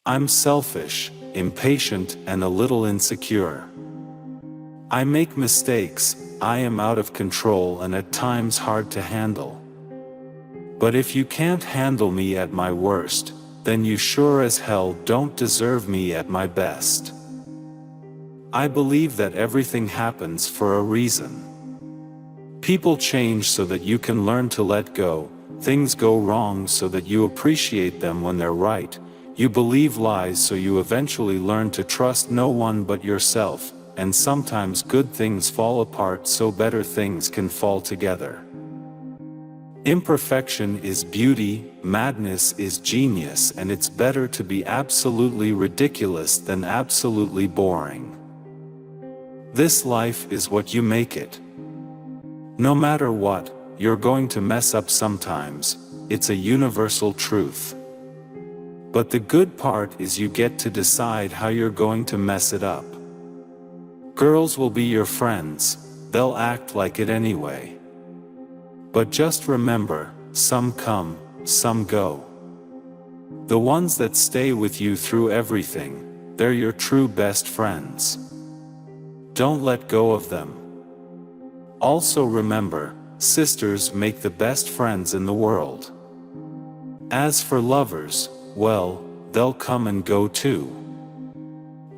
I'm selfish, impatient, and a little insecure. I make mistakes, I am out of control and at times hard to handle. But if you can't handle me at my worst, then you sure as hell don't deserve me at my best. I believe that everything happens for a reason. People change so that you can learn to let go, things go wrong so that you appreciate them when they're right, you believe lies so you eventually learn to trust no one but yourself, and sometimes good things fall apart so better things can fall together. Imperfection is beauty, madness is genius, and it's better to be absolutely ridiculous than absolutely boring. This life is what you make it. No matter what, you're going to mess up sometimes, it's a universal truth. But the good part is you get to decide how you're going to mess it up. Girls will be your friends, they'll act like it anyway. But just remember, some come, some go. The ones that stay with you through everything, they're your true best friends. Don't let go of them. Also remember, sisters make the best friends in the world. As for lovers, well, they'll come and go too.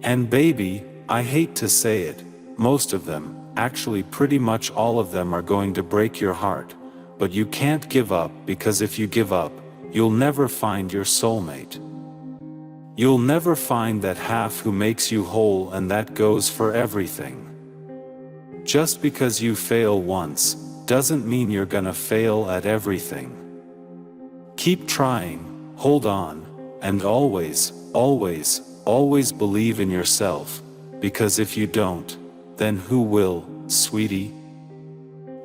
And baby, I hate to say it, most of them, actually pretty much all of them are going to break your heart, but you can't give up, because if you give up, you'll never find your soulmate. You'll never find that half who makes you whole, and that goes for everything. Just because you fail once, doesn't mean you're gonna fail at everything. Keep trying, hold on, and always, always, always believe in yourself, because if you don't, then who will, sweetie?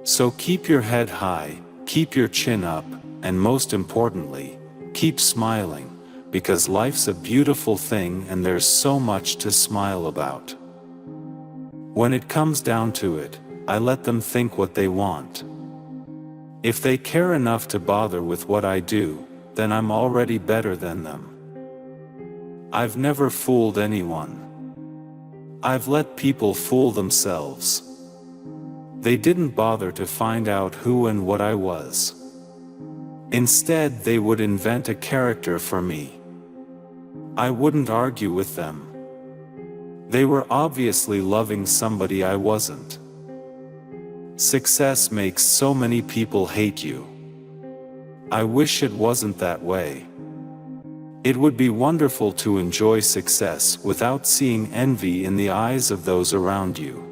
So keep your head high, keep your chin up, and most importantly, keep smiling, because life's a beautiful thing and there's so much to smile about. When it comes down to it, I let them think what they want. If they care enough to bother with what I do, then I'm already better than them. I've never fooled anyone. I've let people fool themselves. They didn't bother to find out who and what I was. Instead, they would invent a character for me. I wouldn't argue with them. They were obviously loving somebody I wasn't. Success makes so many people hate you. I wish it wasn't that way. It would be wonderful to enjoy success without seeing envy in the eyes of those around you.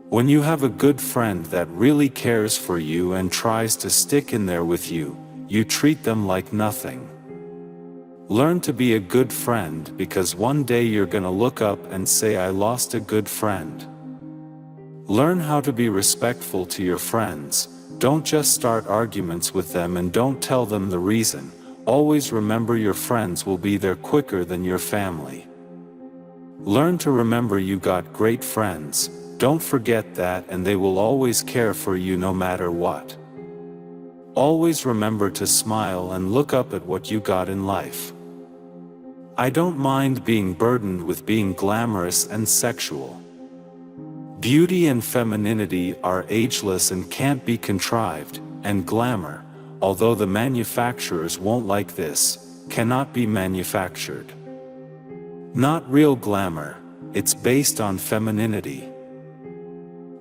When you have a good friend that really cares for you and tries to stick in there with you, you treat them like nothing. Learn to be a good friend, because one day you're gonna look up and say, I lost a good friend. Learn how to be respectful to your friends. Don't just start arguments with them and don't tell them the reason. Always remember your friends will be there quicker than your family. Learn to remember you got great friends. Don't forget that, and they will always care for you no matter what. Always remember to smile and look up at what you got in life. I don't mind being burdened with being glamorous and sexual. Beauty and femininity are ageless and can't be contrived, and glamour, although the manufacturers won't like this, cannot be manufactured. Not real glamour, it's based on femininity.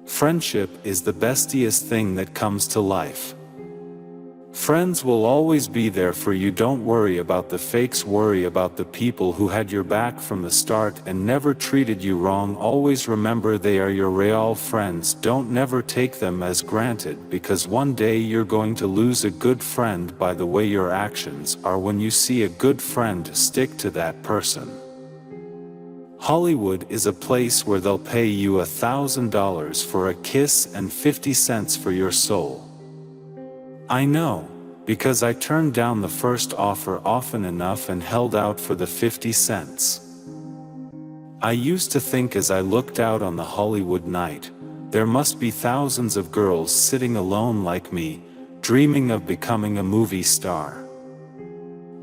Friendship is the bestiest thing that comes to life. Friends will always be there for you. Don't worry about the fakes, worry about the people who had your back from the start and never treated you wrong. Always remember they are your real friends. Don't never take them as granted, because one day you're going to lose a good friend by the way your actions are. When you see a good friend, stick to that person. Hollywood is a place where they'll pay you $1,000 for a kiss and 50 cents for your soul. I know, because I turned down the first offer often enough and held out for the 50 cents. I used to think as I looked out on the Hollywood night, there must be thousands of girls sitting alone like me, dreaming of becoming a movie star.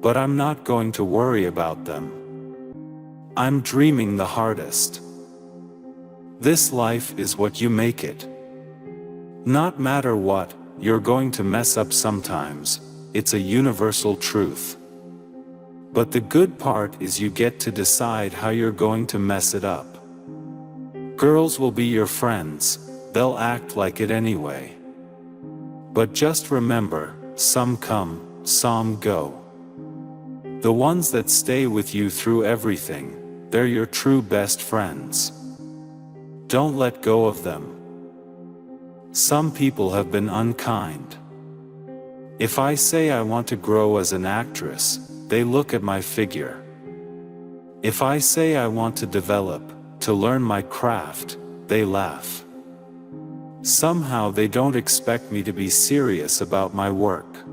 but I'm not going to worry about them. I'm dreaming the hardest. This life is what you make it. Not matter what, you're going to mess up sometimes, it's a universal truth. But the good part is you get to decide how you're going to mess it up. Girls will be your friends, they'll act like it anyway. But just remember, some come, some go. The ones that stay with you through everything, they're your true best friends. Don't let go of them. Some people have been unkind. If I say I want to grow as an actress, they look at my figure. If I say I want to develop, to learn my craft, they laugh. Somehow they don't expect me to be serious about my work.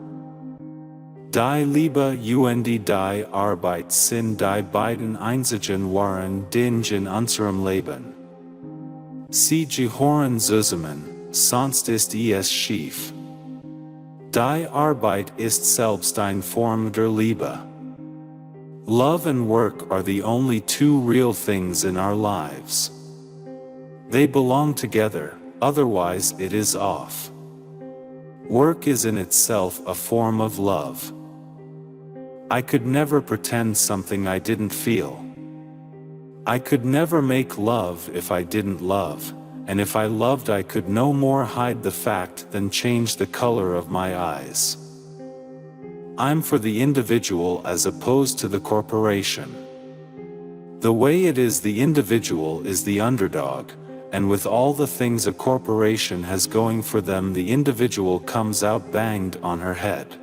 Die Liebe und die Arbeit sind die beiden einzigen wahren Dinge in unserem Leben. Sie gehören zusammen, sonst ist es schief. Die Arbeit ist selbst eine Form der Liebe. Love and work are the only two real things in our lives. They belong together, otherwise it is off. Work is in itself a form of love. I could never pretend something I didn't feel. I could never make love if I didn't love, and if I loved I could no more hide the fact than change the color of my eyes. I'm for the individual as opposed to the corporation. The way it is, the individual is the underdog, and with all the things a corporation has going for them, the individual comes out banged on her head.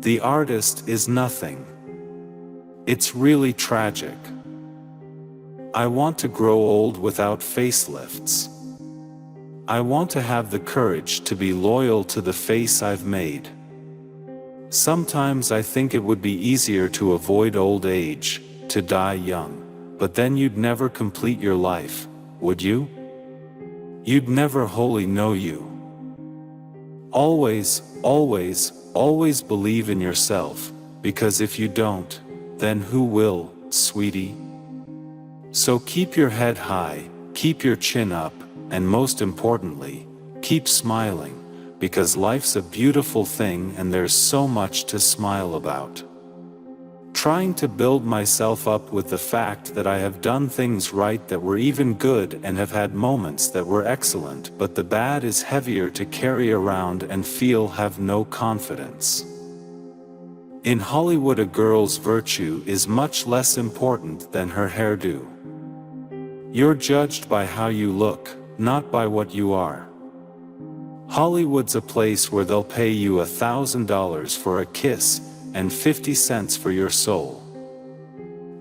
The artist is nothing. It's really tragic. I want to grow old without facelifts. I want to have the courage to be loyal to the face I've made. Sometimes I think it would be easier to avoid old age, to die young, but then you'd never complete your life, would you? You'd never wholly know you. Always, always, always believe in yourself, because if you don't, then who will, sweetie? So keep your head high, keep your chin up, and most importantly, keep smiling, because life's a beautiful thing and there's so much to smile about. Trying to build myself up with the fact that I have done things right that were even good and have had moments that were excellent, but the bad is heavier to carry around and feel have no confidence. In Hollywood, a girl's virtue is much less important than her hairdo. You're judged by how you look, not by what you are. Hollywood's a place where they'll pay you $1,000 for a kiss and 50 cents for your soul.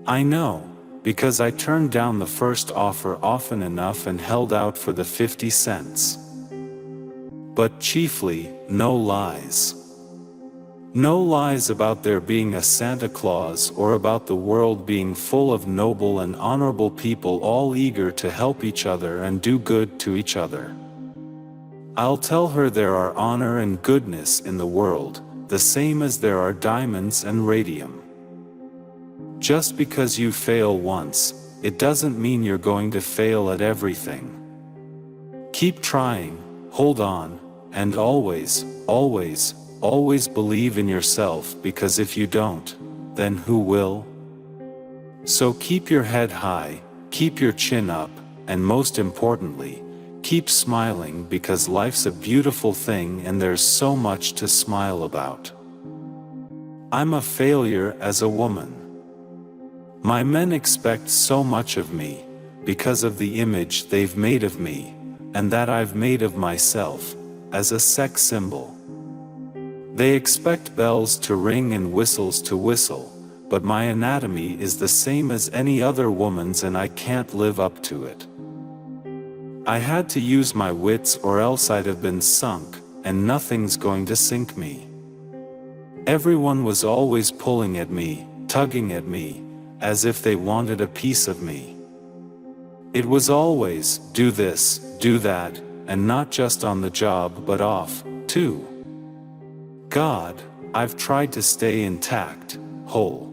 I know, because I turned down the first offer often enough and held out for the 50 cents. But chiefly, no lies. No lies about there being a Santa Claus or about the world being full of noble and honorable people all eager to help each other and do good to each other. I'll tell her there are honor and goodness in the world, the same as there are diamonds and radium. Just because you fail once, it doesn't mean you're going to fail at everything. Keep trying, hold on, and always, always, always believe in yourself, because if you don't, then who will? So keep your head high, keep your chin up, and most importantly, keep smiling, because life's a beautiful thing and there's so much to smile about. I'm a failure as a woman. My men expect so much of me, because of the image they've made of me, and that I've made of myself, as a sex symbol. They expect bells to ring and whistles to whistle, but my anatomy is the same as any other woman's and I can't live up to it. I had to use my wits or else I'd have been sunk, and nothing's going to sink me. Everyone was always pulling at me, tugging at me, as if they wanted a piece of me. It was always, do this, do that, and not just on the job but off, too. God, I've tried to stay intact, whole.